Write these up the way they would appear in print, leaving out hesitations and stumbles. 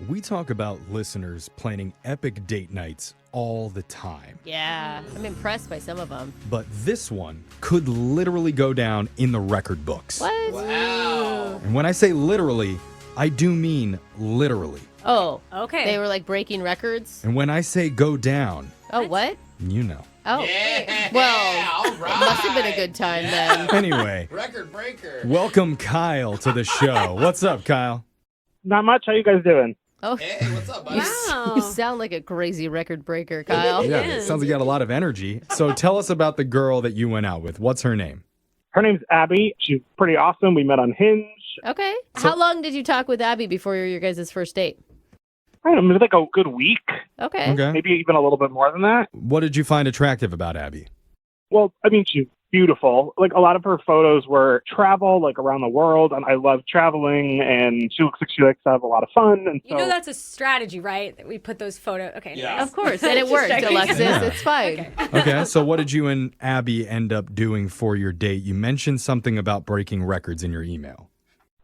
We talk about listeners planning epic date nights all the time. Yeah, I'm impressed by some of them. But this one could literally go down in the record books. What? Wow. And when I say literally, I do mean literally. Oh, Okay. they were like breaking records? And when I say go down, Oh, what? you know. Oh, Yeah, well, all right. it must have been a good time then. Anyway, Record breaker. welcome Kyle to the show. What's up, Kyle? Not much. How you guys doing? Oh, Hey, what's up, buddy? you, you sound like a crazy record breaker, Kyle. Yeah, it sounds like you got a lot of energy. So tell us about the girl that you went out with. What's her name? Her name's Abby. She's pretty awesome. We met on Hinge. Okay. How long did you talk with Abby before your guys' first date? I don't know, maybe like a good week, Okay. Okay. maybe even a little bit more than that. What did you find attractive about Abby? Well, I mean, she's beautiful. Like, a lot of her photos were travel, like, around the world, and I love traveling, and she looks like she likes to have a lot of fun. And so, You know that's a strategy, right? That we put those photos. Okay. Yeah. anyways. Of course. And it Just worked, checking. Alexis. Yeah. It's fine. Okay, so what did you and Abby end up doing for your date? You mentioned something about breaking records in your email.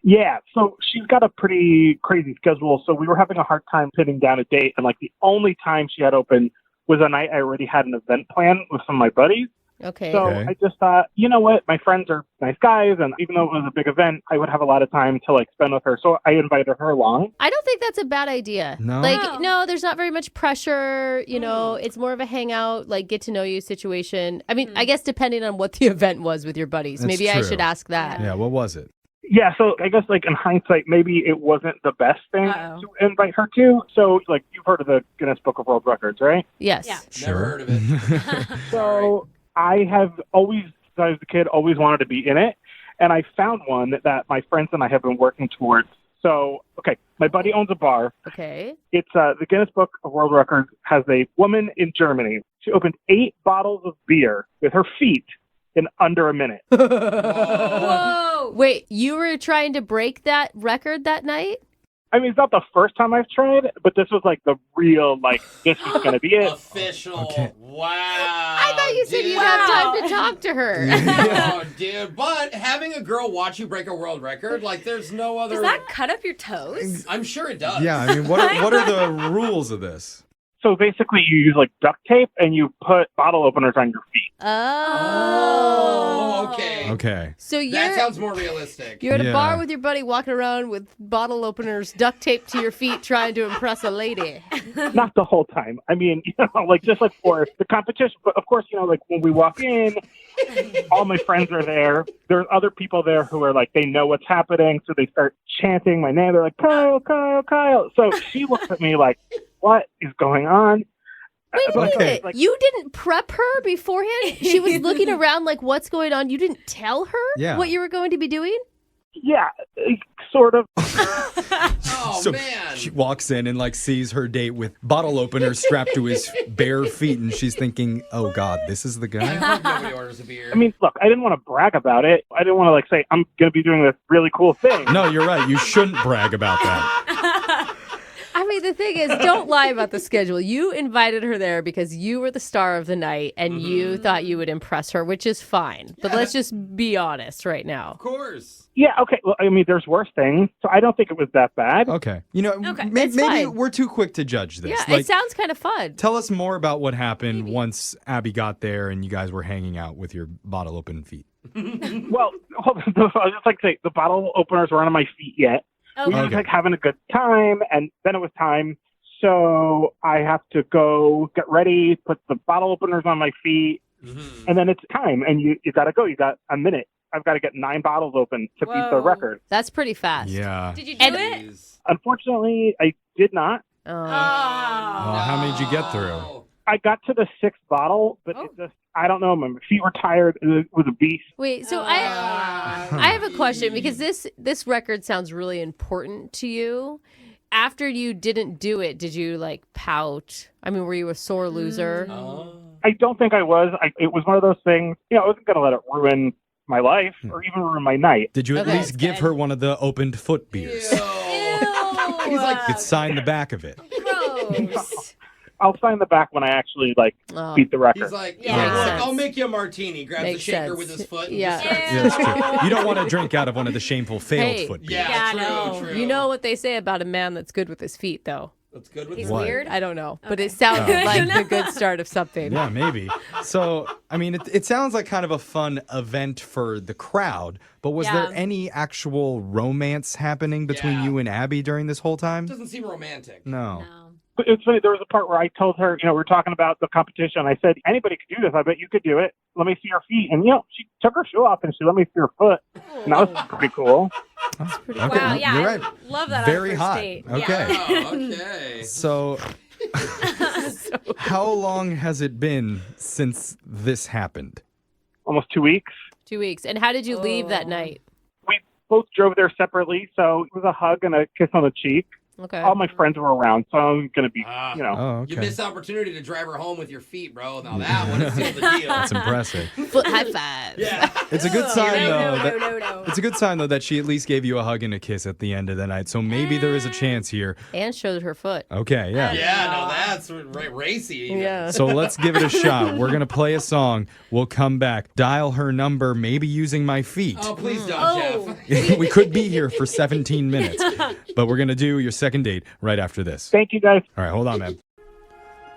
yeah, so she's got a pretty crazy schedule, so we were having a hard time pinning down a date, and, like, the only time she had open was a night I already had an event planned with some of my buddies. Okay. So Okay. I just thought, you know what? My friends are nice guys, and even though it was a big event, I would have a lot of time to like spend with her. So I invited her along. I don't think that's a bad idea. No? Like, No. no, there's not very much pressure. You know, it's more of a hangout, like get to know you situation. I mean, I guess depending on what the event was with your buddies. That's Maybe I true. should ask that. Yeah, what was it? Yeah, so I guess like in hindsight, maybe it wasn't the best thing Uh-oh. to invite her to. So like you've heard of the Guinness Book of World Records, right? Yes. Yeah. Never heard of it. So I have always, since I was a kid, always wanted to be in it. And I found one that my friends and I have been working towards. So, okay, my buddy owns a bar. Okay. It's the Guinness Book of World Records has a woman in Germany. She opened 8 bottles of beer with her feet in under a minute. Whoa. Wait, you were trying to break that record that night? I mean, it's not the first time I've tried, but this was like the real, like, this is going to be it. Official. Okay. Wow. I thought you said dude. you'd have time to talk to her. Oh, dude. But having a girl watch you break a world record, like, there's no other. Does that cut up your toes? I'm sure it does. Yeah, I mean, what are the rules of this? So basically, you use like duct tape and you put bottle openers on your feet. Oh, okay. Okay. So That sounds more realistic. you're at a Yeah. bar with your buddy walking around with bottle openers duct taped to your feet trying to impress a lady. Not the whole time. I mean, like just like for the competition. But of course, like when we walk in, all my friends are there. There's other people there who are like, they know what's happening. So they start chanting my name. They're like, Kyle, Kyle, Kyle. So she looks at me like, what is going on? Wait a But I minute. was like, You didn't prep her beforehand? She was looking around like, what's going on? You didn't tell her Yeah. what you were going to be doing? yeah, sort of. Oh, So man. she walks in and like sees her date with bottle openers strapped to his bare feet, and she's thinking, "Oh God, this is the I guy." hope nobody orders a beer. I mean, look, I didn't want to brag about it. I didn't want to like say, I'm going to be doing this really cool thing. No, you're right. You shouldn't brag about that. I mean, the thing is, don't lie about the schedule. You invited her there because you were the star of the night and you thought you would impress her, which is fine. But let's just be honest right now. of course. Yeah, okay. Well, I mean, there's worse things. So I don't think it was that bad. Okay. You know, Okay, it's maybe fine. we're too quick to judge this. Yeah, it sounds kind of fun. Tell us more about what happened once Abby got there and you guys were hanging out with your bottle open feet. Well, hold on. I was just like to say, the bottle openers weren't on my feet yet. We were Okay. just like having a good time, and then it was time. So I have to go get ready, put the bottle openers on my feet, and then it's time. And you got to go. You got a minute. I've got to get 9 bottles open to beat the Whoa. record. That's pretty fast. Yeah. Did you do And- it? Jeez. Unfortunately, I did not. Oh. Well, how many did you get through? No. I got to the 6th bottle, but it just, I don't know. My feet were tired. It was a beast. Wait, so I have a question because this record sounds really important to you. After you didn't do it, did you like pout? I mean, were you a sore loser? Oh. I don't think I was. It was one of those things, I wasn't going to let it ruin my life or even ruin my night. Did you at Okay. least give her one of the opened foot beers? Ew. Ew. He's like, could sign the back of it. Gross. I'll sign the back when I actually beat the record. He's like, Yeah. Makes look, sense. I'll make you a martini. Grabs Makes the shaker sense. with his foot. And Yeah. just starts- Yeah, that's true. You don't want to drink out of one of the shameful failed Hey. foot beers. Yeah, Yeah, true, no. true. You know what they say about a man that's good with his feet, though? That's good with He's What? weird. I don't know, but it sounded like the good start of something. Yeah, maybe. So, I mean, it sounds like kind of a fun event for the crowd, but was there Yeah. any actual romance happening between Yeah. you and Abby during this whole time? Doesn't seem romantic. No. No. But it's funny, there was a part where I told her, we were talking about the competition. I said, anybody could do this. I bet you could do it. Let me see your feet. And, she took her shoe off and she let me see her foot. And that was pretty cool. That's pretty Okay, Wow, yeah, you're I right. love that. Very on a first hot. date. Okay. Oh, okay. So, how long has it been since this happened? Almost 2 weeks. 2 weeks. And how did you leave that night? We both drove there separately, so it was a hug and a kiss on the cheek. Okay. All my friends were around, so I was going to be, Ah. Oh, You okay. missed the opportunity to drive her home with your feet, bro. Now that one is still the deal. That's impressive. Foot high five. Yeah. It's a good sign, though. that- No. It's a good sign, though, that she at least gave you a hug and a kiss at the end of the night. So maybe there is a chance here. And showed her foot. Okay, yeah. Yeah, no, that's racy. Even. Yeah. So let's give it a shot. We're going to play a song. We'll come back, dial her number, maybe using my feet. Oh, please don't, Oh. Jeff. We could be here for 17 minutes, but we're going to do your second date right after this. Thank you, guys. All right, hold on, man.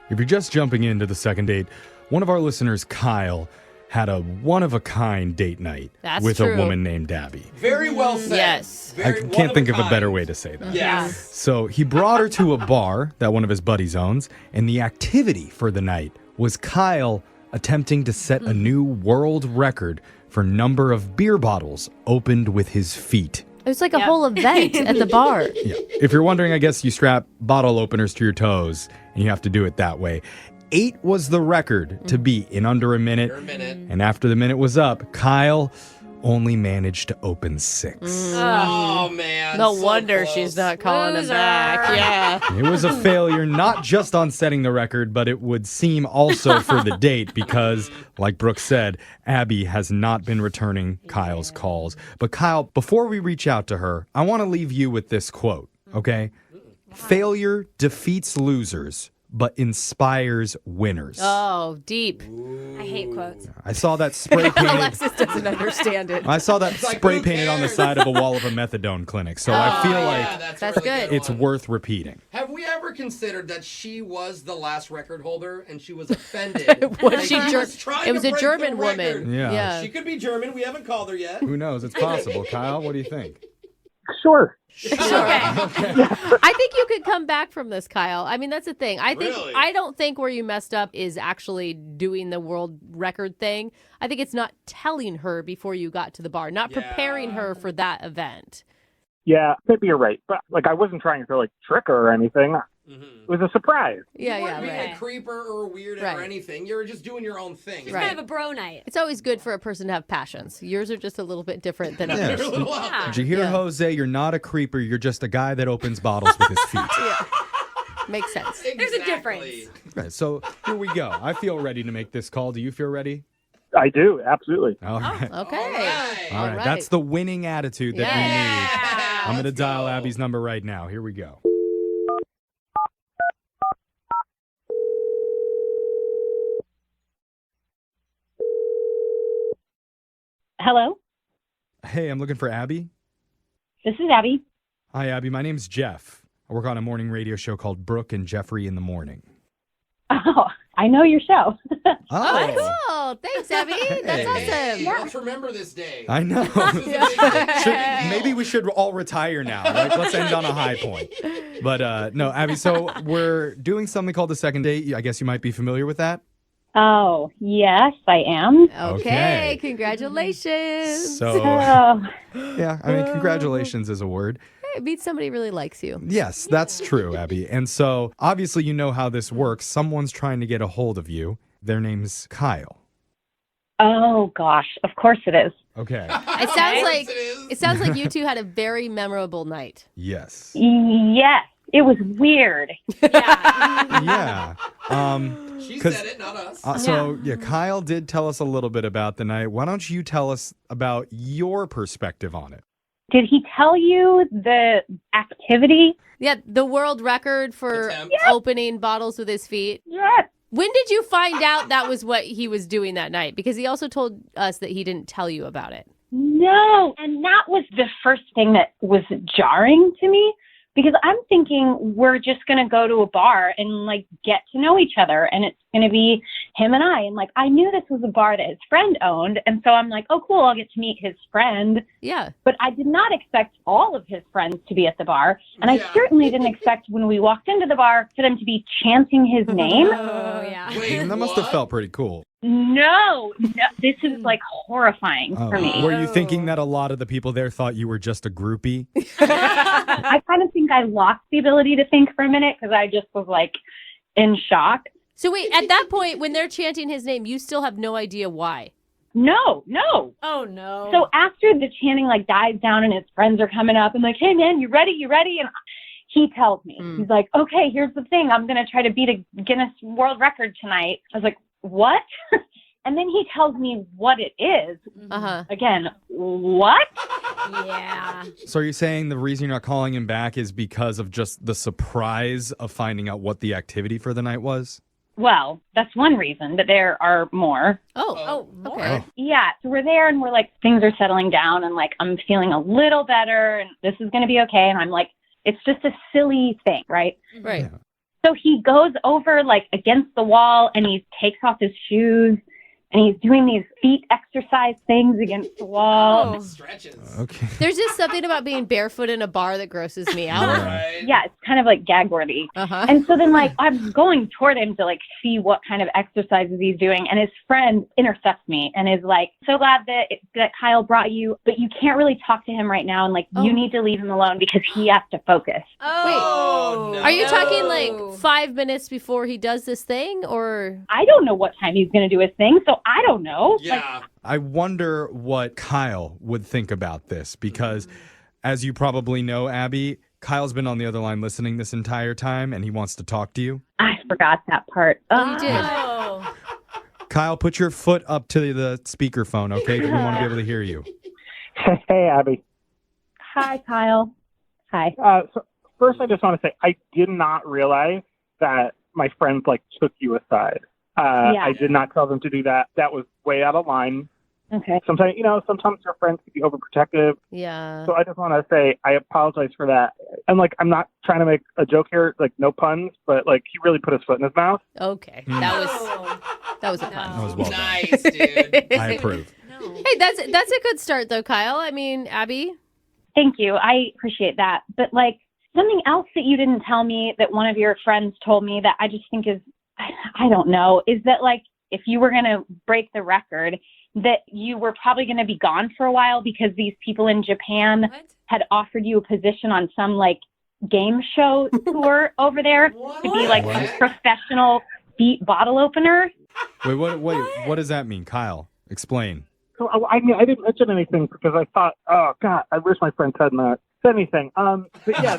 If you're just jumping into the second date, one of our listeners, Kyle, had a one-of-a-kind date night That's with true. a woman named Abby. Very well said. Yes. I Very can't think of a kind. better way to say that. Yes. So he brought her to a bar that one of his buddies owns, and the activity for the night was Kyle attempting to set a new world record for number of beer bottles opened with his feet. It was like a Yep. whole event at the bar. Yeah. If you're wondering, I guess you strap bottle openers to your toes, and you have to do it that way. 8 was the record to beat in under a minute. For a minute. And after the minute was up, Kyle only managed to open 6. Oh, man. No so wonder close. she's not calling him Loser. back. Yeah. It was a failure, not just on setting the record, but it would seem also for the date because, like Brooke said, Abby has not been returning Kyle's calls. But Kyle, before we reach out to her, I want to leave you with this quote, okay? Failure defeats losers, but inspires winners. Oh, deep. I hate quotes. I saw that spray painted. Alexis doesn't understand it. I saw that like, spray who painted on the cares? side of a wall of a methadone clinic. So I feel Yeah, like That's a really good. it's one. worth repeating. Have we ever considered that she was the last record holder and she was offended? Was that she he Ger- was trying it was to a break German the record? woman. Yeah. She could be German. We haven't called her yet. Who knows? It's possible. Kyle, what do you think? Sure. Okay. I think you could come back from this, Kyle. I mean, that's the thing. Really? I don't think where you messed up is actually doing the world record thing. I think it's not telling her before you got to the bar, not preparing her for that event. Yeah, maybe you're right. But I wasn't trying to trick her or anything. Mm-hmm. It was a surprise. Yeah, You weren't yeah, being right. a creeper or a weirdo Right. or anything. You were just doing your own thing. It's Right. kind of a bro night. It's always good for a person to have passions. Yours are just a little bit different than Yeah. others. You're a little out Yeah. Did you hear, Yeah. Jose? You're not a creeper. You're just a guy that opens bottles with his feet. Makes sense. there. There's a Exactly. difference. Right, so here we go. I feel ready to make this call. Do you feel ready? I do, absolutely. All right. Okay. All right. All right. right. That's the winning attitude that we Yeah. need. I'm going to Let's dial go. Abby's number right now. Here we go. Hello, Hey, I'm looking for Abby. this is Abby. Hi, Abby. My name's Jeff. I work on a morning radio show called Brooke and Jeffrey in the Morning. Oh, I know your show. Oh, cool. Thanks, Abby. That's Hey, awesome. let's remember this day. I know. This is a big thing. Maybe we should all retire now. Right? Let's end on a high point. But no, Abby, so we're doing something called the second date. I guess you might be familiar with that. Oh, yes, I am. Okay. Okay. Congratulations. So, Oh, yeah, I mean, congratulations is a word. Hey, meet somebody who really likes you. Yes, that's true, Abby. And so, obviously, you know how this works. Someone's trying to get a hold of you. Their name's Kyle. oh gosh, of course it is. Okay. It sounds like It it sounds like you two had a very memorable night. Yes. Yes, it was weird. Yeah. She 'Cause- said it, not us. So, Kyle did tell us a little bit about the night. Why don't you tell us about your perspective on it? Did he tell you the activity? Yeah, the world record for Attempt. opening bottles with his feet. Yes. When did you find out that was what he was doing that night? Because he also told us that he didn't tell you about it. No. And that was the first thing that was jarring to me because I'm thinking we're just going to go to a bar and like get to know each other. And it's going to be him and I. And like, I knew this was a bar that his friend owned. And so I'm like, oh, cool. I'll get to meet his friend. Yeah. But I did not expect all of his friends to be at the bar. And Yeah. I certainly didn't expect when we walked into the bar for them to be chanting his name. Oh, yeah. Wait, That must have what? felt pretty cool. No, this is like horrifying for me. Were you thinking that a lot of the people there thought you were just a groupie? I kind of think I lost the ability to think for a minute because I just was like in shock. So wait, at that point, when they're chanting his name, you still have no idea why. No. Oh, no. So after the chanting like dies down and his friends are coming up and like, hey man, you ready? And he tells me, he's like, okay, here's the thing. I'm going to try to beat a Guinness World Record tonight. I was like, what? And then he tells me what it is. Uh-huh. Again, what? Yeah. So are you saying the reason you're not calling him back is because of just the surprise of finding out what the activity for the night was? Well, that's one reason, but there are more. Oh, more. okay. Yeah, so we're there and we're like, things are settling down and like, I'm feeling a little better and this is going to be okay. And I'm like, it's just a silly thing, right? Right. Yeah. So he goes over like against the wall and he takes off his shoes and he's doing these feet exercise things against the wall. Oh. Stretches. Okay. There's just something about being barefoot in a bar that grosses me out. Right. Yeah, it's kind of like gag worthy. Uh-huh. And so then like I'm going toward him to like see what kind of exercises he's doing. And his friend intercepts me and is like, so glad that Kyle brought you, but you can't really talk to him right now. And like, you need to leave him alone because he has to focus. Oh. no. Are you talking like 5 minutes before he does this thing or? I don't know what time he's going to do his thing. So I don't know. Like, Yeah. I wonder what Kyle would think about this because, as you probably know, Abby, Kyle's been on the other line listening this entire time and he wants to talk to you. I forgot that part. Oh, you did. Oh. Kyle, put your foot up to the speakerphone, okay? 'Cause we want to be able to hear you. Hey, Abby. Hi, Kyle. Hi. So first, I just want to say I did not realize that my friends like took you aside. Yeah. I did not tell them to do that. That was way out of line. Okay. Sometimes your friends can be overprotective. Yeah. So I just want to say I apologize for that. And like, I'm not trying to make a joke here, like no puns, but like he really put his foot in his mouth. Okay. Mm. That was a pun. That was well done. Nice, dude. I approve. No. Hey, that's a good start though, Kyle. I mean, Abby. Thank you. I appreciate that. But like something else that you didn't tell me that one of your friends told me that I just think is, I don't know, is that like if you were going to break the record, that you were probably going to be gone for a while because these people in Japan What? had offered you a position on some like game show tour over there What? to be like What? a professional feet bottle opener. Wait, what does that mean? Kyle, explain. So I mean, I didn't mention anything because I thought, oh God, I wish my friends hadn't said anything. But yeah,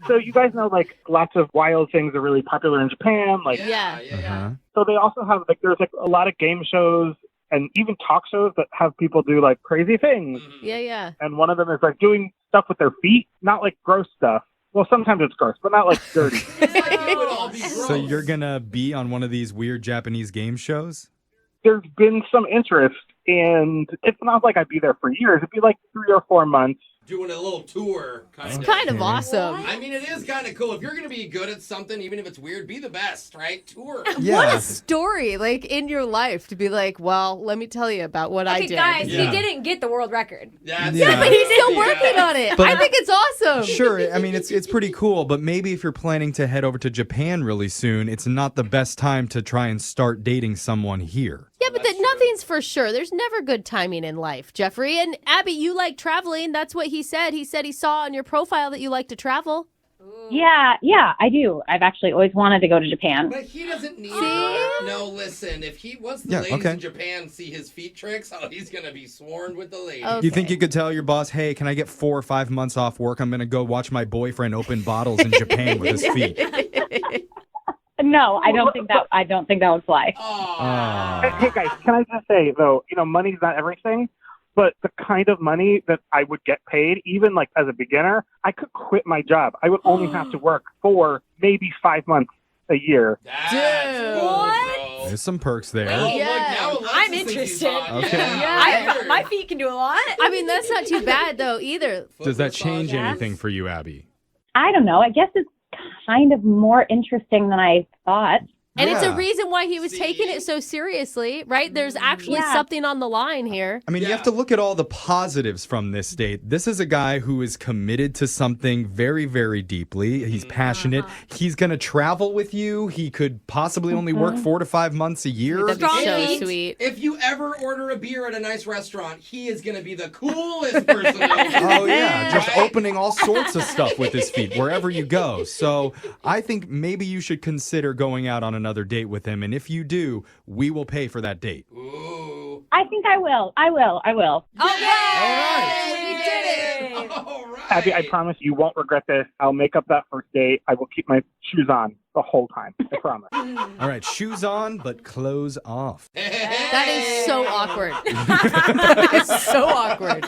so you guys know like lots of wild things are really popular in Japan. Like, Yeah. Uh-huh. so they also have like there's like a lot of game shows and even talk shows that have people do like crazy things. Yeah. And one of them is like doing stuff with their feet, not like gross stuff. Well, sometimes it's gross, but not like dirty. It's like it would all be gross. So you're gonna be on one of these weird Japanese game shows? There's been some interest, and it's not like I'd be there for years. It'd be like 3 or 4 months. doing a little tour. Kind It's kind of awesome. I mean, it is kind of cool. If you're going to be good at something, even if it's weird, be the best, right? Tour. Yeah. What a story, like in your life, to be like, well, let me tell you about what I Okay, did. guys, Yeah. he didn't get the world record. That's Yeah, But he's still Yeah. working on it. But- I think it's awesome. Sure, I mean it's pretty cool, but maybe if you're planning to head over to Japan really soon, it's not the best time to try and start dating someone here. Yeah, but nothing's for sure. There's never good timing in life, Jeffrey. And Abby, you like traveling. That's what he said. He said he saw on your profile that you like to travel. Yeah, I do. I've actually always wanted to go to Japan. But he doesn't need See? her. No, listen. If he once the Yeah, ladies okay. in Japan see his feet tricks, oh, he's gonna be sworn with the ladies. Okay. You think you could tell your boss, hey, can I get 4 or 5 months off work? I'm going to go watch my boyfriend open bottles in Japan with his feet. No, I don't think that would fly. Aw. Hey guys, can I just say though, money's not everything. but the kind of money that I would get paid, even like as a beginner, I could quit my job. I would only have to work for maybe 5 months a year. That's Dude. cool, What? bro. There's some perks there. Oh, Yeah. look, now Alexis I'm thinks he's interested. hot. Okay. Yeah. My feet can do a lot. I mean, that's not too bad though either. Does that change Foot massage. anything for you, Abby? I don't know. I guess it's kind of more interesting than I thought. And it's a Yeah. reason why he was See? taking it so seriously, right? There's actually Yeah. something on the line here. I mean, you Yeah. have to look at all the positives from this date. This is a guy who is committed to something very, very deeply. He's passionate. He's going to travel with you. He could possibly only work 4 to 5 months a year. That'd be Strong so feet. sweet. If you ever order a beer at a nice restaurant, he is going to be the coolest person ever. Oh, yeah. Just Right? opening all sorts of stuff with his feet wherever you go. So I think maybe you should consider going out on another date with him. And if you do, we will pay for that date. Ooh. I think I will. I will. Yay! We did it. All right. Abby, I promise you won't regret this. I'll make up that first date. I will keep my shoes on the whole time. I promise. All right, shoes on, but clothes off. That is so awkward. It's so awkward.